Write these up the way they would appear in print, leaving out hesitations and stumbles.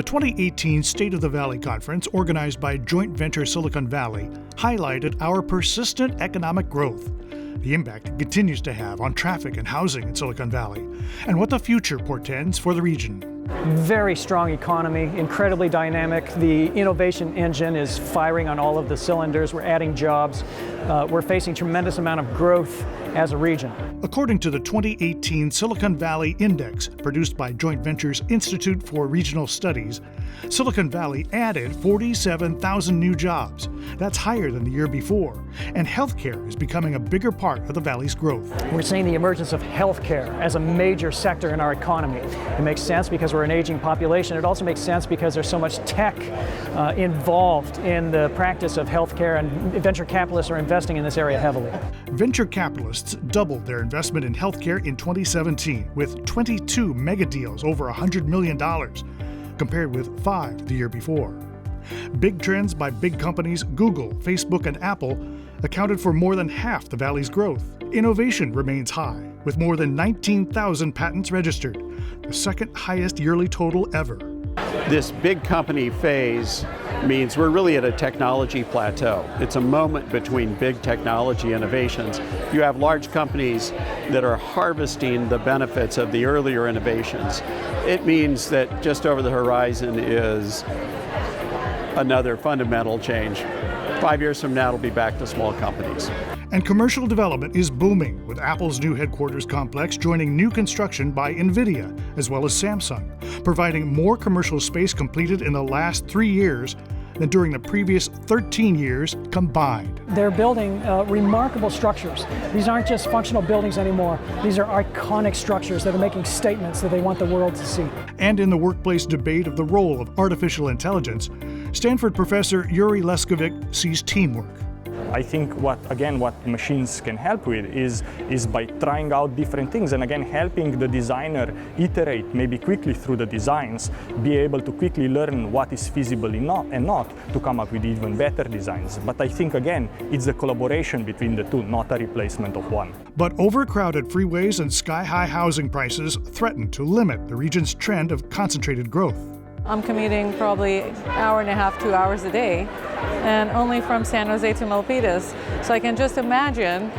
The 2018 State of the Valley Conference, organized by Joint Venture Silicon Valley, highlighted our persistent economic growth, the impact it continues to have on traffic and housing in Silicon Valley, and what the future portends for the region. Very strong economy, incredibly dynamic. The innovation engine is firing on all of the cylinders. We're adding jobs. We're facing tremendous amount of growth as a region. According to the 2018 Silicon Valley Index, produced by Joint Ventures Institute for Regional Studies, Silicon Valley added 47,000 new jobs. That's higher than the year before. And healthcare is becoming a bigger part of the valley's growth. We're seeing the emergence of healthcare as a major sector in our economy. It makes sense because we're an aging population. It also makes sense because there's so much tech involved in the practice of healthcare, and venture capitalists are investing in this area heavily. Venture capitalists doubled their investment in healthcare in 2017 with 22 mega deals over $100 million, compared with 5 the year before. Big trends by big companies, Google, Facebook, and Apple, accounted for more than half the valley's growth. Innovation remains high, with more than 19,000 patents registered, the second highest yearly total ever. This big company phase means we're really at a technology plateau. It's a moment between big technology innovations. You have large companies that are harvesting the benefits of the earlier innovations. It means that just over the horizon is another fundamental change. 5 years from now, it'll be back to small companies. And commercial development is booming, with Apple's new headquarters complex joining new construction by NVIDIA, as well as Samsung, providing more commercial space completed in the last 3 years than during the previous 13 years combined. They're building remarkable structures. These aren't just functional buildings anymore. These are iconic structures that are making statements that they want the world to see. And in the workplace debate of the role of artificial intelligence, Stanford professor Yuri Leskovic sees teamwork. I think what machines can help with is by trying out different things and again helping the designer iterate maybe quickly through the designs, be able to quickly learn what is feasible and not to come up with even better designs. But I think again it's the collaboration between the two, not a replacement of one. But overcrowded freeways and sky-high housing prices threaten to limit the region's trend of concentrated growth. I'm commuting probably an hour and a half, 2 hours a day, and only from San Jose to Milpitas. So I can just imagine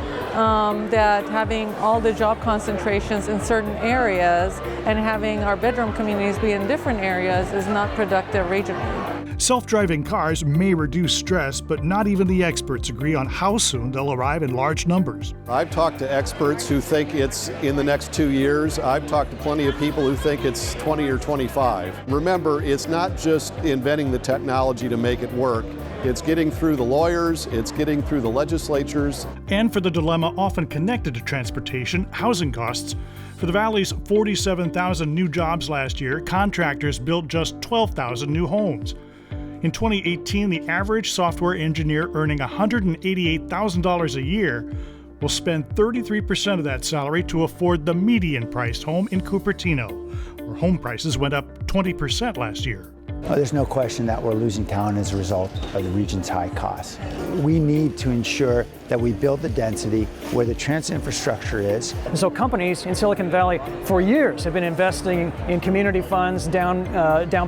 that having all the job concentrations in certain areas and having our bedroom communities be in different areas is not productive regionally. Self-driving cars may reduce stress, but not even the experts agree on how soon they'll arrive in large numbers. I've talked to experts who think it's in the next 2 years. I've talked to plenty of people who think it's 20 or 25. Remember, it's not just inventing the technology to make it work. It's getting through the lawyers, it's getting through the legislatures. And for the dilemma often connected to transportation, housing costs. For the Valley's 47,000 new jobs last year, contractors built just 12,000 new homes. In 2018, the average software engineer earning $188,000 a year will spend 33% of that salary to afford the median-priced home in Cupertino, where home prices went up 20% last year. Well, there's no question that we're losing talent as a result of the region's high costs. We need to ensure that we build the density where the transit infrastructure is. And so companies in Silicon Valley for years have been investing in community funds, down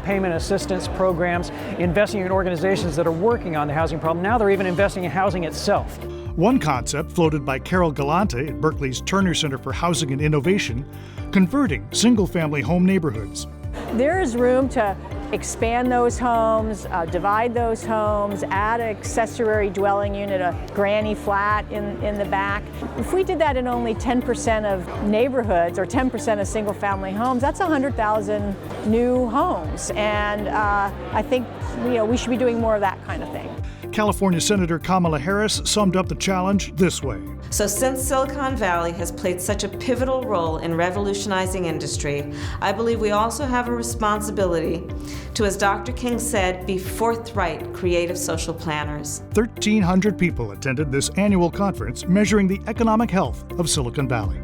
payment assistance programs, investing in organizations that are working on the housing problem. Now they're even investing in housing itself. One concept floated by Carol Galante at Berkeley's Turner Center for Housing and Innovation, converting single-family home neighborhoods. There is room to expand those homes, divide those homes, add an accessory dwelling unit, a granny flat in the back. If we did that in only 10% of neighborhoods or 10% of single family homes, that's 100,000 new homes. And I think we should be doing more of that kind of thing. California Senator Kamala Harris summed up the challenge this way. So since Silicon Valley has played such a pivotal role in revolutionizing industry, I believe we also have a responsibility to, as Dr. King said, be forthright, creative social planners. 1,300 people attended this annual conference measuring the economic health of Silicon Valley.